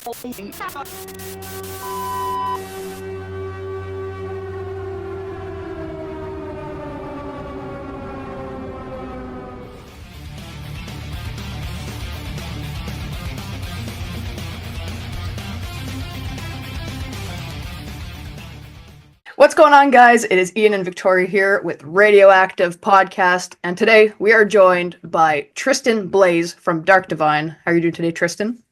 What's going on, guys? It is Ian and Victoria here with RadioActive Podcast, and today we are joined by Triston Blaize from Dark Divine. How are you doing today, Triston?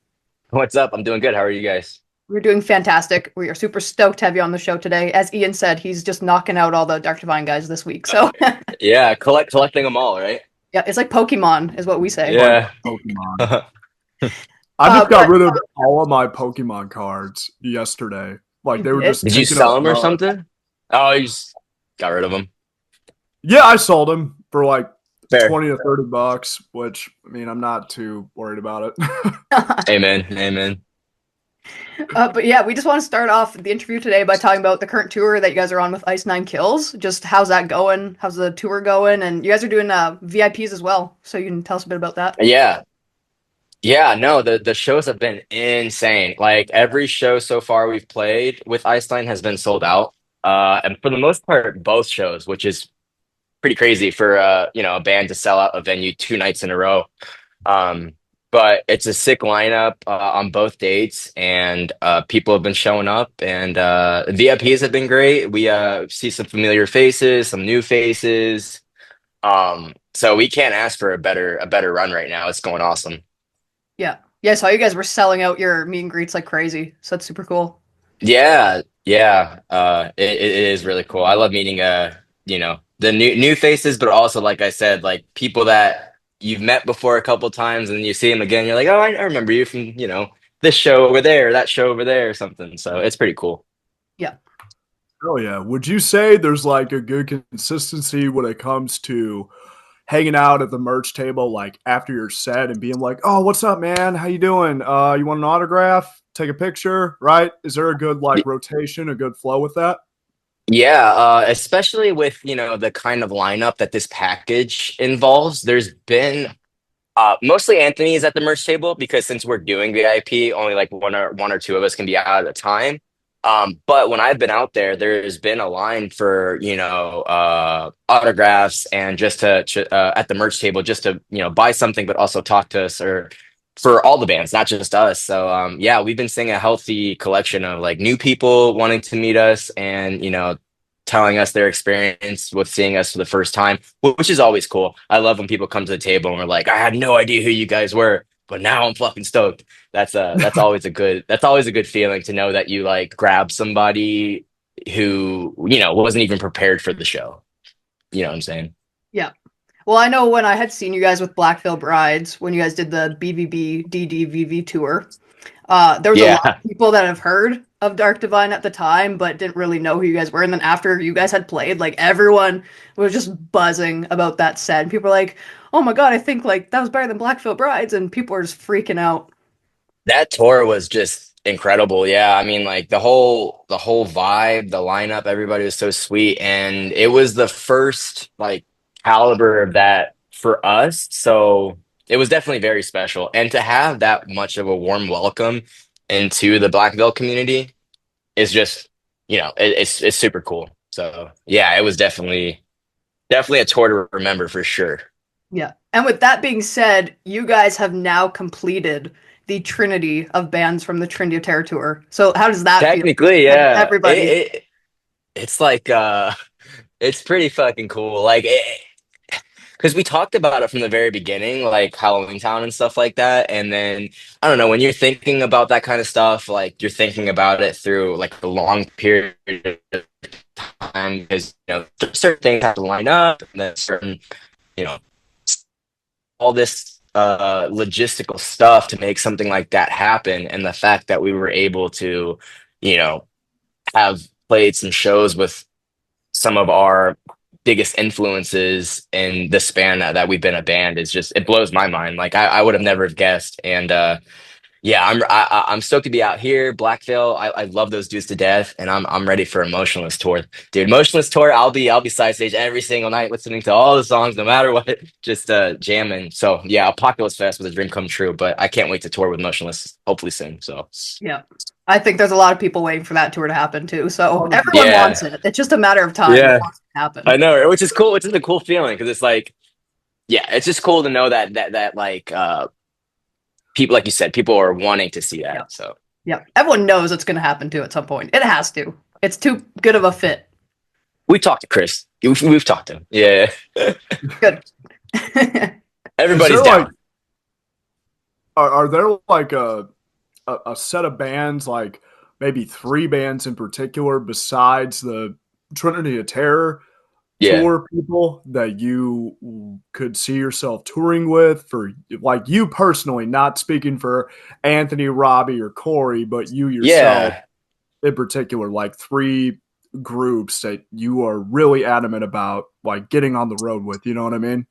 What's up? I'm doing good. How are you guys? We're doing fantastic. We are super stoked to have you on the show today. As Ian said, he's just knocking out all the Dark Divine guys this week. So Yeah, collecting them all, right? yeah, it's like Pokemon, is what we say. Yeah. Pokemon. I just got rid of all of my Pokemon cards yesterday. Like they were just. Did you sell them or something? Oh, you just got rid of them. Yeah, I sold them for like Fair. $20 to $30, which I mean, I'm not too worried about it. Amen. But yeah, we just want to start off the interview today by talking about the current tour that you guys are on with Ice 9 Kills. Just how's that going? How's the tour going? And you guys are doing VIPs as well, so you can tell us a bit about that. Yeah, no, the shows have been insane. Like every show so far we've played with Iceline has been sold out. And for the most part, both shows, which is pretty crazy for a band to sell out a venue 2 nights in a row. But it's a sick lineup on both dates, and people have been showing up, and VIPs have been great. We see some familiar faces, some new faces. So we can't ask for a better run right now. It's going awesome. Yeah. I saw you guys were selling out your meet and greets like crazy, so that's super cool. Yeah. It is really cool. I love meeting the new faces, but also, like I said, like people that you've met before a couple times, and you see them again, you're like, oh, I remember you from this show over there, that show over there, or something. So it's pretty cool. Yeah. Oh yeah. Would you say there's like a good consistency when it comes to hanging out at the merch table, like after your set and being like, oh, what's up, man? How you doing? You want an autograph? Take a picture, right? Is there a good like rotation, a good flow with that? Yeah, especially with the kind of lineup that this package involves. There's been mostly Anthony's at the merch table, because since we're doing VIP, only like one or two of us can be out at a time. But when I've been out there, there's been a line for autographs, and just to at the merch table, just to buy something, but also talk to us, or for all the bands, not just us. So yeah, we've been seeing a healthy collection of like new people wanting to meet us, and telling us their experience with seeing us for the first time, which is always cool. I love when people come to the table and we're like, I had no idea who you guys were, but now I'm fucking stoked. That's always a good feeling to know that you like grab somebody who wasn't even prepared for the show. You know what I'm saying? Yeah. Well, I know when I had seen you guys with Black Veil Brides, when you guys did the BVB DDVV tour, there was a lot of people that have heard of Dark Divine at the time, but didn't really know who you guys were. And then after you guys had played, like everyone was just buzzing about that set. And people were like, oh my God, I think like that was better than Black Veil Brides. And people were just freaking out. That tour was just incredible. Yeah, I mean, like the whole vibe, the lineup, everybody was so sweet, and it was the first like caliber of that for us. So it was definitely very special, and to have that much of a warm welcome into the Black Veil community is just it's super cool. So yeah, it was definitely a tour to remember for sure. Yeah. And with that being said, you guys have now completed the trinity of bands from the Trinity of Terror tour. So how does that Technically, feel? yeah. Everybody. It's like it's pretty fucking cool. Like because we talked about it from the very beginning, like Halloween Town and stuff like that. And then I don't know, when you're thinking about that kind of stuff, like you're thinking about it through like a long period of time, because certain things have to line up, and then certain all this logistical stuff to make something like that happen. And the fact that we were able to have played some shows with some of our biggest influences in the span that we've been a band is just, it blows my mind. Like I would have never guessed. And Yeah, I'm stoked to be out here. Blackville, I love those dudes to death, and I'm ready for Emotionless tour, dude. Emotionless tour, I'll be side stage every single night, listening to all the songs, no matter what, just jamming. So yeah, Apocalypse Fest was a dream come true, but I can't wait to tour with Motionless, hopefully soon. So Yeah. I think there's a lot of people waiting for that tour to happen too. So everyone 100%. wants yeah, it. It's just a matter of time yeah, before it can I happen. know, which is cool. Which is a cool feeling because it's like, yeah, it's just cool to know that like people, like you said, people are wanting to see Yeah. that. So Yeah. Everyone knows it's going to happen too at some point. It has to. It's too good of a fit. we talked to Chris. We've talked to him. Yeah, Good. Is everybody's there like down. are there like a set of bands, like maybe three bands in particular, besides the Trinity of Terror Yeah. tour people that you could see yourself touring with? For like you personally, not speaking for Anthony, Robbie, or Corey, but you yourself Yeah, in particular, like three groups that you are really adamant about like getting on the road with. You know what I mean?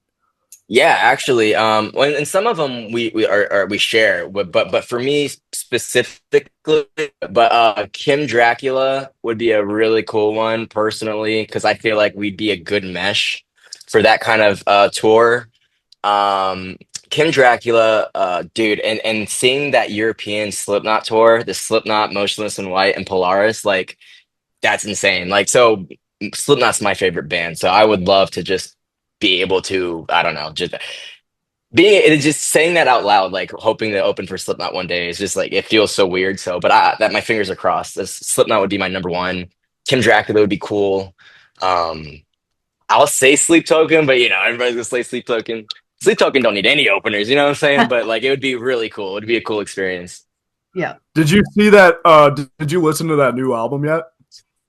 yeah. Actually, and some of them we share, but for me specifically, but Kim Dracula would be a really cool one personally because I feel like we'd be a good mesh for that kind of tour. Um, Kim Dracula, dude, and seeing that European Slipknot tour, the Slipknot, Motionless in White, and Polaris, like that's insane. Like so. Slipknot's my favorite band, so I would love to just be able to, I don't know, just saying that out loud, like hoping to open for Slipknot one day is just like it feels so weird. So, but that my fingers are crossed. This Slipknot would be my number one. Kim Dracula would be cool. Um, I'll say Sleep Token, but everybody's gonna say Sleep Token. Sleep Token don't need any openers, you know what I'm saying? But like it would be really cool. It would be a cool experience. Yeah. Did you see that? Did you listen to that new album yet?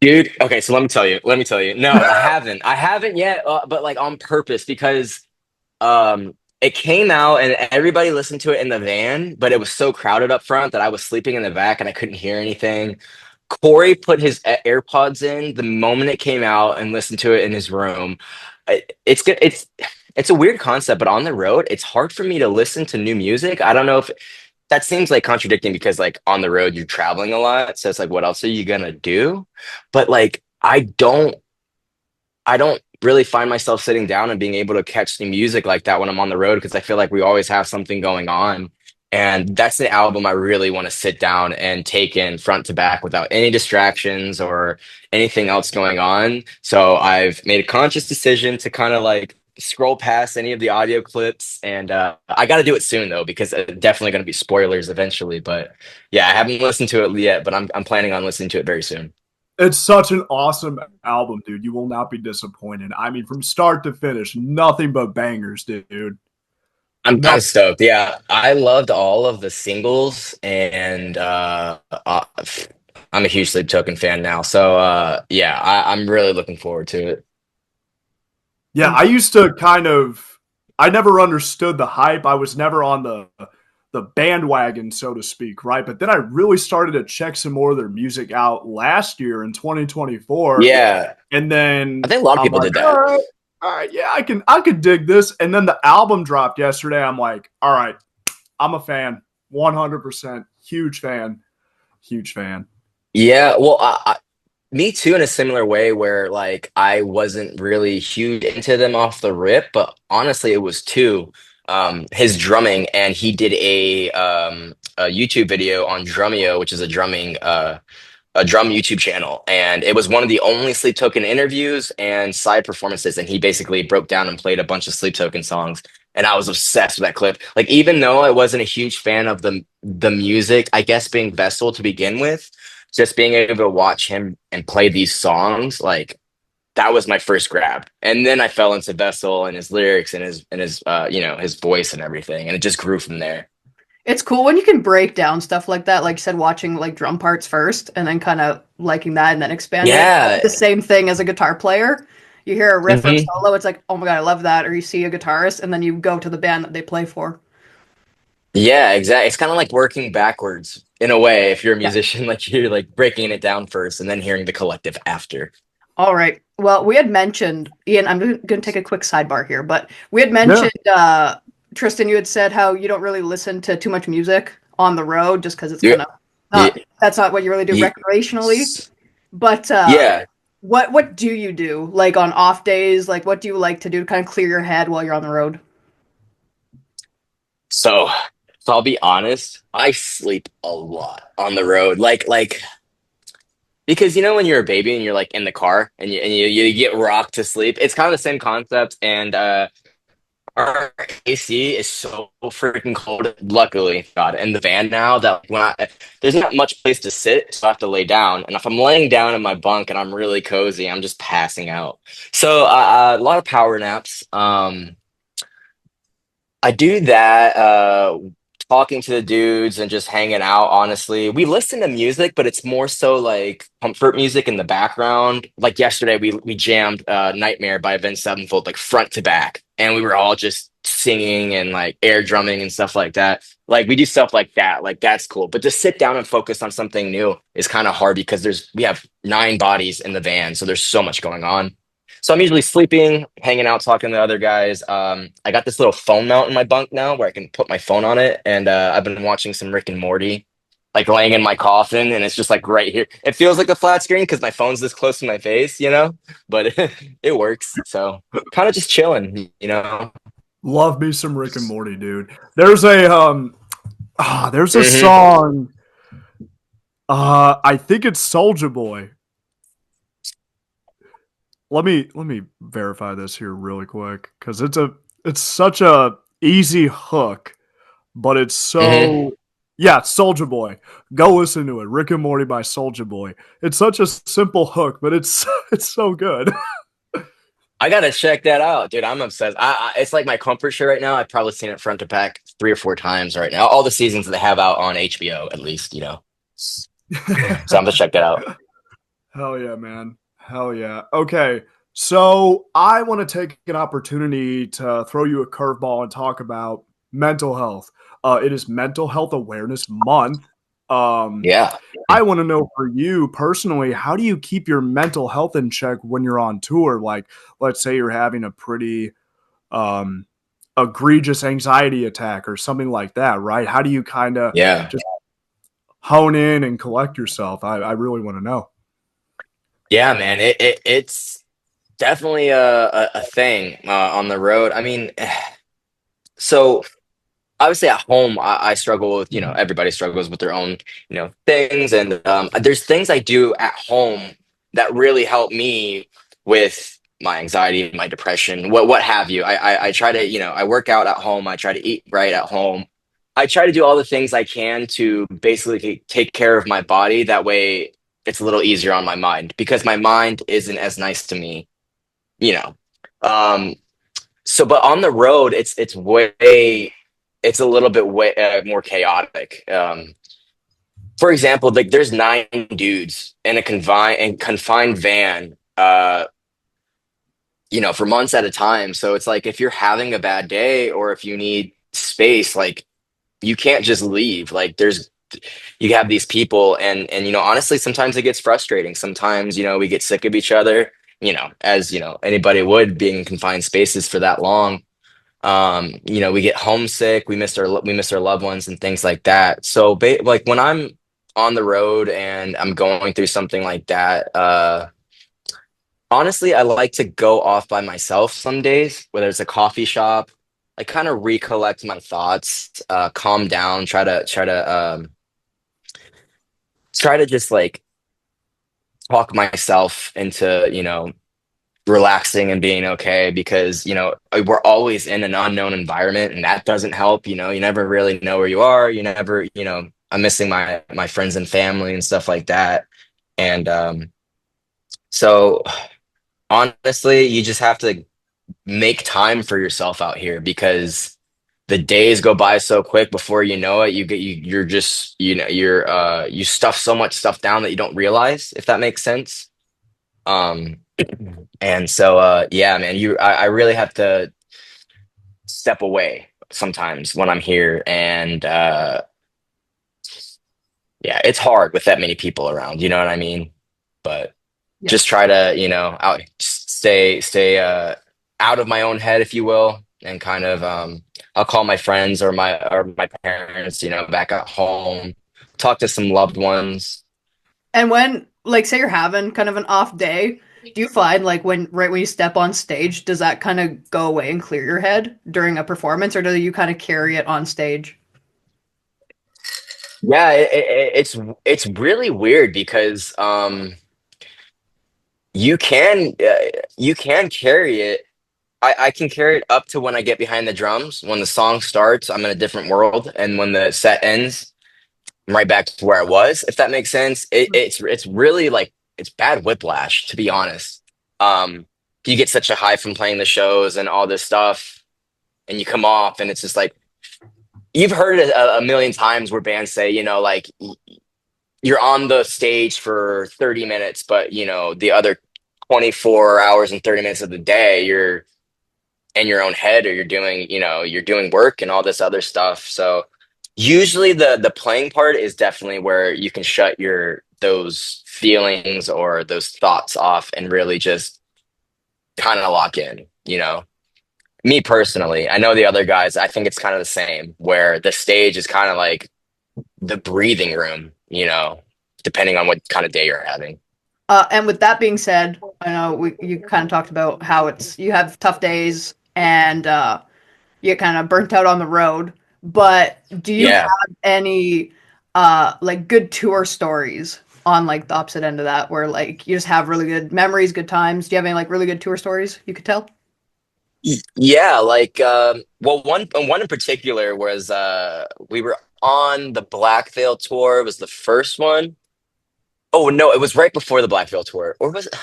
Dude, okay, so let me tell you. Let me tell you. No, I haven't. I haven't yet, but like on purpose because it came out and everybody listened to it in the van, but it was so crowded up front that I was sleeping in the back and I couldn't hear anything. Corey put his AirPods in the moment it came out and listened to it in his room. It's good. It's a weird concept, but on the road, it's hard for me to listen to new music. I don't know if that seems like contradicting because like on the road you're traveling a lot, so it's like what else are you gonna do? But like I don't really find myself sitting down and being able to catch the music like that when I'm on the road because I feel like we always have something going on. And that's the album I really want to sit down and take in front to back without any distractions or anything else going on. So I've made a conscious decision to kind of like scroll past any of the audio clips. And I got to do it soon though, because definitely going to be spoilers eventually. But yeah, I haven't listened to it yet, but I'm planning on listening to it very soon. It's such an awesome album, dude. You will not be disappointed. I mean, from start to finish, nothing but bangers, dude. I'm No, stoked. Yeah, I loved all of the singles, and I'm a huge Sleep Token fan now. So yeah, I'm really looking forward to it. yeah, I used to kind of. I never understood the hype. I was never on the bandwagon, so to speak, right? But then I really started to check some more of their music out last year in 2024, Yeah, and I then think a lot of I'm people like, did that. all right, yeah, I could dig this. And then the album dropped yesterday. I'm like, all right, I'm a fan, 100%, huge fan. Yeah, well, me too, in a similar way, where like I wasn't really huge into them off the rip, but honestly, it was too his drumming, and he did a YouTube video on Drumeo, which is a drum YouTube channel, and it was one of the only Sleep Token interviews and side performances, and he basically broke down and played a bunch of Sleep Token songs, and I was obsessed with that clip. Like even though I wasn't a huge fan of the music, I guess being Vessel to begin with, just being able to watch him and play these songs, like that was my first grab, and then I fell into Vessel and his lyrics and his his voice and everything, and it just grew from there. It's cool when you can break down stuff like that, like you said, watching like drum parts first and then kind of liking that and then expanding it. I Yeah. did the same thing as a guitar player. You hear a riff or a Mhm. solo, it's like, oh my God, I love that. Or you see a guitarist and then you go to the band that they play for. Yeah, exactly. It's kind of like working backwards in a way if you're a Yeah. musician, like you're like breaking it down first and then hearing the collective after. All right. Well, we had mentioned, Ian, I'm going to take a quick sidebar here, but we had Yeah. mentioned, Tristan, you had said how you don't really listen to too much music on the road, just because it's Yeah, kind of yeah, not that's not what you really do yeah. recreationally. But Yeah. what do you do like on off days? Like what do you like to do to kind of clear your head while you're on the road? So, so I'll be honest, I sleep a lot on the road. Like because you know when you're a baby and you're like in the car and you get rocked to sleep. It's kind of the same concept. And our AC is so freaking cold. Luckily, God, in the van now that there's not much place to sit, so I have to lay down. And if I'm laying down in my bunk and I'm really cozy, I'm just passing out. So a lot of power naps. I do that, talking to the dudes and just hanging out, honestly. We listen to music, but it's more so like comfort music in the background. Like yesterday, we jammed Nightmare by Avenged Sevenfold, like front to back. And we were all just singing and like air drumming and stuff like that. Like we do stuff like that. Like that's cool. But to sit down and focus on something new is kind of hard because we have 9 bodies in the van, so there's so much going on. So I'm usually sleeping, hanging out, talking to other guys. I got this little phone mount in my bunk now where I can put my phone on it, and I've been watching some Rick and Morty, like laying in my coffin, and it's just like right here. It feels like a flat screen because my phone's this close to my face, you know, but it works. So kind of just chilling, you know. Love me some Rick and Morty, dude. There's a Hmm. song. I think it's Soldier Boy. Let me verify this here really quick because it's such a easy hook, but it's Hmm. so yeah, Soldier Boy. Go listen to it. Rick and Morty by Soldier Boy. It's such a simple hook, but it's it's so good. I gotta check that out, dude. I'm obsessed. It's like my comfort show right now. I've probably seen it front to back 3 or 4 times right now. All the seasons that they have out on HBO, at least, you know. So I'm gonna check that out. Hell yeah, man. Hell yeah. Okay. So I want to take an opportunity to throw you a curveball and talk about mental health. It is Mental Health Awareness Month. Um, Yeah. I want to know for you personally, how do you keep your mental health in check when you're on tour? Like, let's say you're having a pretty um, egregious anxiety attack or something like that, right? How do you kind of Yeah. just hone in and collect yourself? I really want to know. Yeah, man. It's definitely a thing on the road. I mean, so obviously at home, I struggle with, everybody struggles with their own, things. And there's things I do at home that really help me with my anxiety, my depression, what have you. I try to, I work out at home. I try to eat right at home. I try to do all the things I can to basically take care of my body. That way it's a little easier on my mind because my mind isn't as nice to me, you know. Um, but on the road, it's a little bit way more chaotic. For example, like there's 9 dudes in a confined van, for months at a time. So it's like if you're having a bad day or if you need space, like you can't just leave. Like you have these people, and honestly, sometimes it gets frustrating. Sometimes we get sick of each other. As anybody would being in confined spaces for that long. We get homesick, we miss our loved ones and things like that. So like when I'm on the road and I'm going through something like that, honestly, I like to go off by myself some days, whether it's a coffee shop. I kind of recollect my thoughts, calm down, try to just like talk myself into relaxing and being okay because we're always in an unknown environment and that doesn't help. You never really know where you are. You never, I'm missing my friends and family and stuff like that. And so honestly, you just have to make time for yourself out here because the days go by so quick. Before you know it, you're just you stuff so much stuff down that you don't realize, if that makes sense. um and so yeah, man, I really have to step away sometimes when I'm here. And yeah, it's hard with that many people around, you know what I mean? But Yeah. just try to, out stay out of my own head, if you will. and kind of I'll call my friends or my parents, you know, back at home, talk to some loved ones. And when, like, say you're having kind of an off day, do you find like when you step on stage, does that kind of go away and clear your head during a performance, or do you kind of carry it on stage? Yeah, it's really weird because you can carry it. I can carry it up to when I get behind the drums. When the song starts, I'm in a different world, and when the set ends, I'm right back to where I was. If that makes sense, it's really like it's bad whiplash, to be honest. Um, you get such a high from playing the shows and all this stuff, and you come off, and it's just like you've heard it a million times where bands say, you know, like you're on the stage for 30 minutes, but you know, the other 24 hours and 30 minutes of the day, you're in your own head or you're doing, you know, you're doing work and all this other stuff. So usually the playing part is definitely where you can shut your those feelings or those thoughts off and really just kind of lock in, you know. Me personally, I know the other guys, I think it's kind of the same where the stage is kind of like the breathing room, you know, depending on what kind of day you're having. And with that being said, I know you kind of talked about how it's you have tough days and you get kind of burnt out on the road. But do you Yeah. have any like good tour stories on like the opposite end of that, where like you just have really good memories, good times? Do you have any like really good tour stories you could tell? Yeah, like well one in particular was we were on the Black Veil tour. It was the first one. Oh no, it was right before the Black Veil tour. Or was it?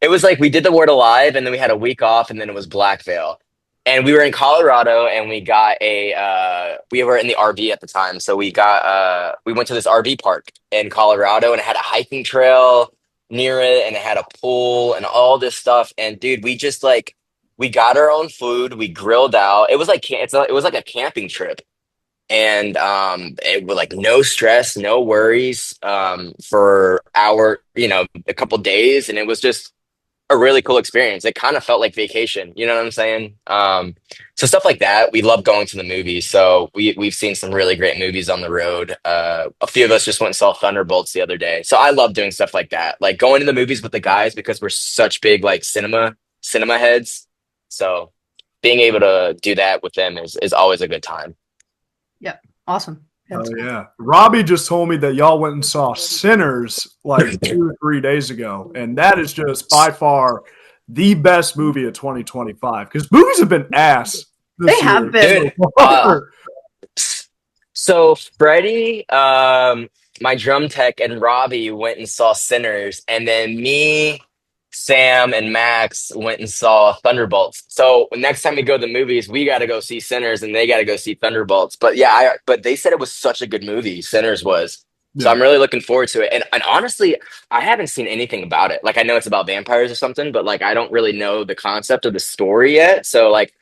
It was like we did the Word Alive and then we had a week off and then it was Black Veil. And we were in Colorado and we got a we were in the RV at the time. So we went to this RV park in Colorado and it had a hiking trail near it and it had a pool and all this stuff. And dude, we just like we got our own food, we grilled out. It was like it was like a camping trip and it was like no stress, no worries for our you know a couple days, and it was just a really cool experience. It kind of felt like vacation, you know what I'm saying? So stuff like that. We love going to the movies, so we've seen some really great movies on the road. A few of us just went and saw Thunderbolts the other day, so I love doing stuff like that, like going to the movies with the guys because we're such big like cinema heads. So being able to do that with them is always a good time. Yeah, awesome. Oh That's cool. yeah, Robbie just told me that y'all went and saw Sinners like 2 or 3 days ago, and that is just by far the best movie of 2025 because movies have been ass They this have year been. so Dude, far. so Freddie, my drum tech, and Robbie went and saw Sinners, and then me, Sam, and Max went and saw Thunderbolts. So next time we go to the movies, we got to go see Sinners, and they got to go see Thunderbolts. But yeah, but they said it was such a good movie. Sinners was. So Yeah, I'm really looking forward to it. And honestly, I haven't seen anything about it. Like I know it's about vampires or something, but like I don't really know the concept of the story yet. So like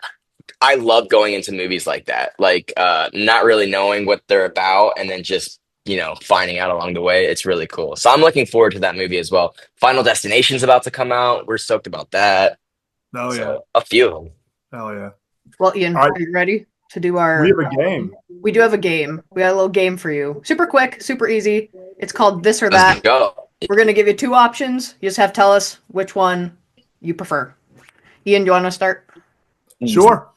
I love going into movies like that, like not really knowing what they're about and then just, you know, finding out along the way. It's really cool. So I'm looking forward to that movie as well. Final Destination's about to come out. We're stoked about that. oh yeah, So a few of them. hell yeah. Well, Ian, All right, are you ready to do we our? have a game. We do have a game. We got a little game for you. Super quick, super easy. It's called This or Let's That. go. We're gonna give you two options. You just have to tell us which one you prefer. Ian, do you want to start? Sure.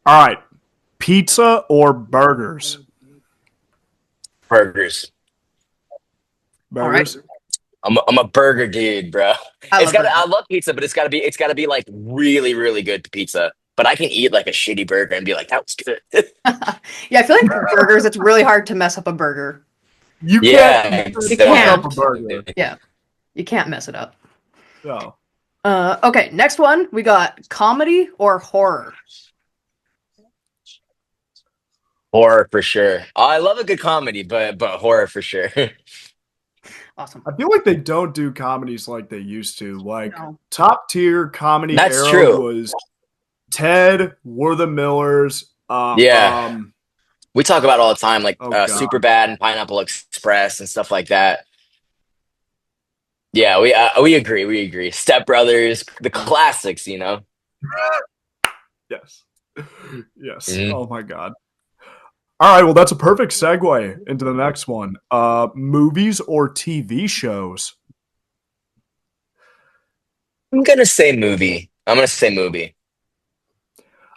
All right, pizza or burgers? Burgers. All right. Burgers. I'm a burger dude, bro. I It's love got I burgers. love pizza, but it's gotta be like really, really good pizza. But I can eat like a shitty burger and be like, that was good. Yeah, I feel like burgers. It's really hard to mess up a burger. You can't Yeah, You fuck can't. up a exactly. burger. Yeah, you can't mess it up. No. Okay, next one we got comedy or horror. Horror for sure. Oh, I love a good comedy, but horror for sure. Awesome. I feel like they don't do comedies like they used to. Like No. top tier comedy That's era true. was Ted, We're the Millers. Yeah, we talk about it all the time, like Oh Super god, Bad and Pineapple Express and stuff like that. Yeah, we agree. We agree. Step Brothers, the classics, you know. yes. Yes. Mhm. Oh my god. All right. Well, that's a perfect segue into the next one. Movies or TV shows? I'm gonna say movie. I'm gonna say movie.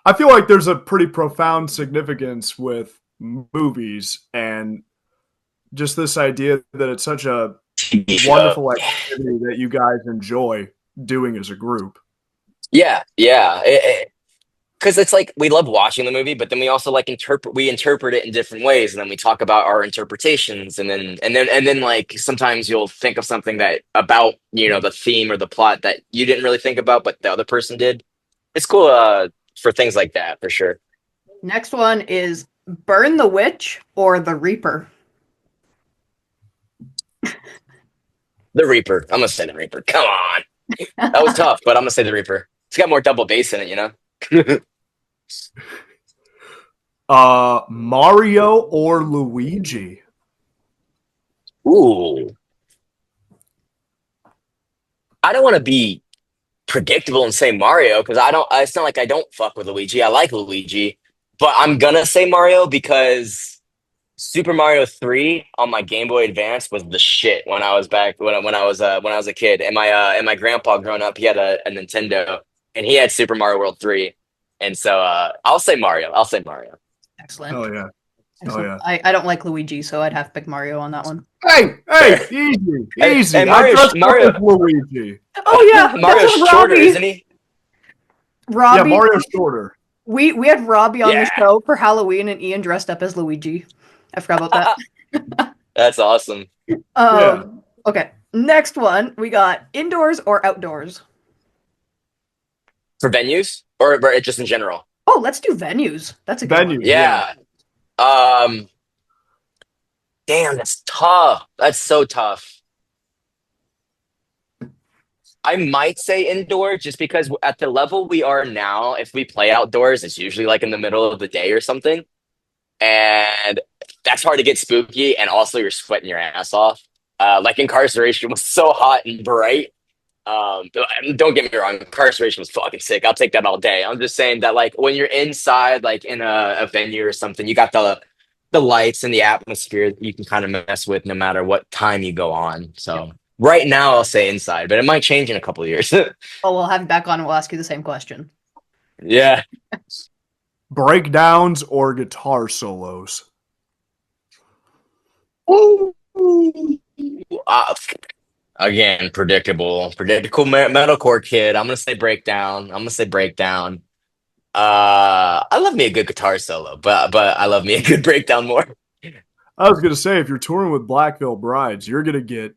I feel like there's a pretty profound significance with movies and just this idea that it's such a TV show. wonderful activity that you guys enjoy doing as a group. Yeah, yeah. Because it's like we love watching the movie, but then we also like interpret it in different ways, and then we talk about our interpretations, and then like sometimes you'll think of something that about the theme or the plot that you didn't really think about, but the other person did. It's cool for things like that for sure. Next one is Burn the Witch or The Reaper. The Reaper. I'm gonna say the Reaper. Come on, that was tough, but I'm gonna say the Reaper. It's got more double bass in it. Mario or Luigi? Ooh, I don't want to be predictable and say Mario because I don't. It's not like I don't fuck with Luigi. I like Luigi, but I'm gonna say Mario because Super Mario 3 on my Game Boy Advance was the shit when I was back when I was a kid. And my grandpa growing up, he had a Nintendo and he had Super Mario World 3. And so I'll say Mario. I'll say Mario. Excellent. Oh yeah. Oh Excellent. yeah. I don't like Luigi, so I'd have to pick Mario on that one. Hey, Fair. easy, And easy. I Mario dressed up Mario as Luigi. Oh yeah, that's Mario's what shorter, isn't he? Yeah, Robbie. Mario's shorter. We had Robbie on the Yeah. show for Halloween, and Ian dressed up as Luigi. I forgot about that. That's awesome. Yeah. Okay. Next one, we got indoors or outdoors. For venues or just in general? Oh, let's do venues. That's a good one. Venues, yeah. Yeah. Um, damn, that's tough. That's so tough. I might say indoor just because at the level we are now, if we play outdoors, it's usually like in the middle of the day or something. And that's hard to get spooky. And also, you're sweating your ass off. Like incarceration was so hot and bright. Don't get me wrong, incarceration was fucking sick. I'll take that all day. I'm just saying that, like, when you're inside, like in a venue or something, you got the lights and the atmosphere that you can kind of mess with no matter what time you go on. Yep. So right now, I'll say inside, but it might change in a couple of years. Oh, we'll have you back on and we'll ask you the same question. Yeah. Breakdowns or guitar solos? Ooh. Uh, Again, predictable metalcore kid. I'm gonna say breakdown. I'm gonna say breakdown. I love me a good guitar solo, but I love me a good breakdown more. I was gonna say, if you're touring with Black Veil Brides, you're gonna get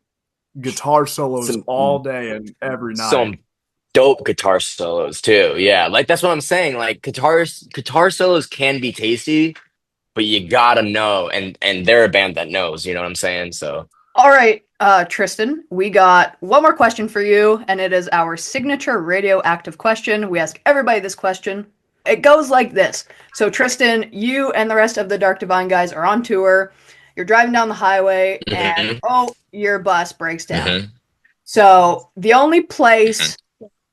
guitar solos Some all day and every night. some dope guitar solos too. Yeah, like that's what I'm saying. Like guitar solos can be tasty, but you gotta know, and they're a band that knows. You know what I'm saying? So All right, Tristan, we got one more question for you, and it is our signature radioactive question. We ask everybody this question. It goes like this. So, Tristan, you and the rest of the Dark Divine guys are on tour. You're driving down the highway, and hmm your bus breaks down. hmm So, the only hmm place,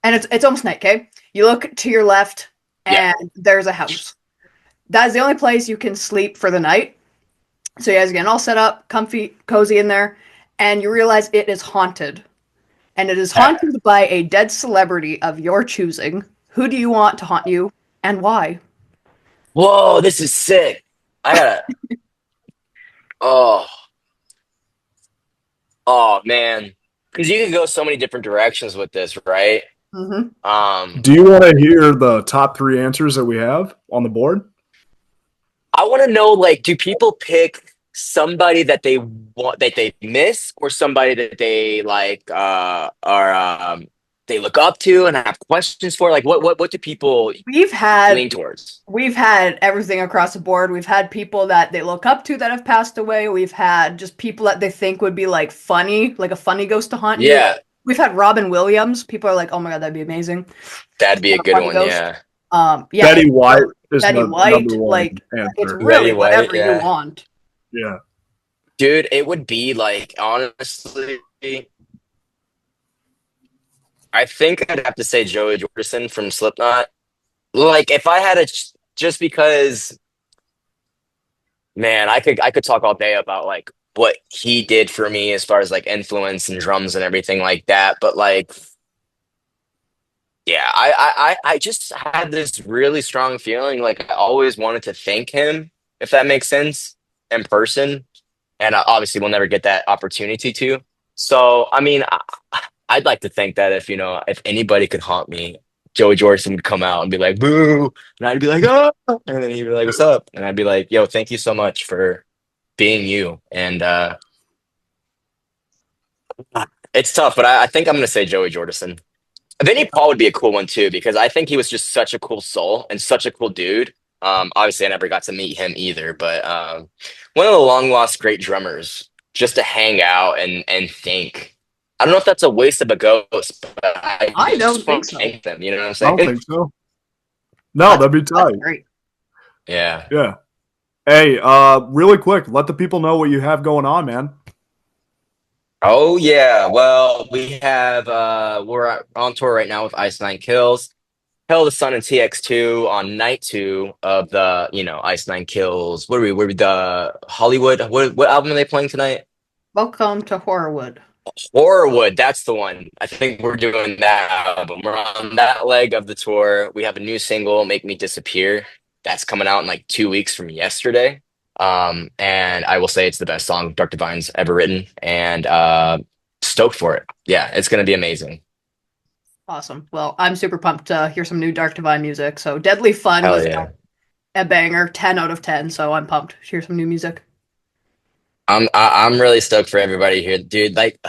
and it's almost night, okay? You look to your left, yeah. and there's a house. That is the only place you can sleep for the night. So you guys getting all set up, comfy, cozy in there, and you realize it is haunted. And it is haunted by a dead celebrity of your choosing. Who do you want to haunt you and why? Whoa, this is sick. I gotta. Oh, oh man, because you can go so many different directions with this, right? Mm-hmm. Do you want to hear the top 3 answers that we have on the board? I want to know, like, do people pick somebody that they want that they miss, or somebody that they like are they look up to and have questions for? Like, what do people We've had lean towards? we've had everything across the board. We've had people that they look up to that have passed away. We've had just people that they think would be like funny, like a funny ghost to haunt you. Yeah, We've had Robin Williams. People are like, "Oh my god, that'd be amazing." that'd be a A good funny one. ghost. Yeah, Yeah, Betty White is Betty the number White, one like it's answer. Betty really White. whatever you Yeah, want. Yeah. dude, it would be like honestly. I think I'd have to say Joey Jordison from Slipknot. Like if I had a just because, man, I could talk all day about like what he did for me as far as like influence and drums and everything like that. But like, yeah, I just had this really strong feeling like I always wanted to thank him, if that makes sense, in person. And obviously we'll never get that opportunity to. So, I mean, I'd like to think that if anybody could haunt me, Joey Jordison would come out and be like, "Boo," and I'd be like, "Oh," and then he'd be like, "What's up?" And I'd be like, "Yo, thank you so much for being you." And it's tough, but I think I'm gonna say Joey Jordison. Vinnie Paul would be a cool one too because I think he was just such a cool soul and such a cool dude. Obviously, I never got to meet him either, but one of the long lost great drummers just to hang out and think. I don't know if that's a waste of a ghost, but I I just don't think want to so. thank them. You know what I'm I don't saying? think so. No, that'd be That's tight. great. Yeah. Yeah. Hey, really quick, let the people know what you have going on, man. Oh yeah. Well, we're on tour right now with Ice Nine Kills. Hell of the Sun and TX2 on night two of the, Ice Nine Kills. What are we the Hollywood? What album are they playing tonight? Welcome to Horrorwood. Horrorwood, that's the one. I think we're doing that album. We're on that leg of the tour. We have a new single, Make Me Disappear. That's coming out in like 2 weeks from yesterday. And I will say it's the best song Dark Divine's ever written, and stoked for it. Yeah, it's gonna be amazing. Awesome. Well, I'm super pumped to hear some new Dark Divine music. So Deadly Fun Hell was yeah. a banger, 10 out of 10. So I'm pumped to hear some new music. I'm really stoked for everybody here, dude. Like,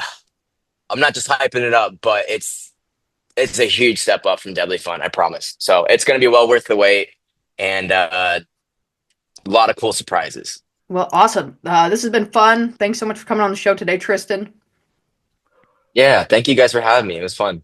I'm not just hyping it up, but it's a huge step up from Deadly Fun, I promise. So it's gonna be well worth the wait, and a lot of cool surprises. Well, awesome. This has been fun. Thanks so much for coming on the show today, Tristan. Yeah, thank you guys for having me. It was fun.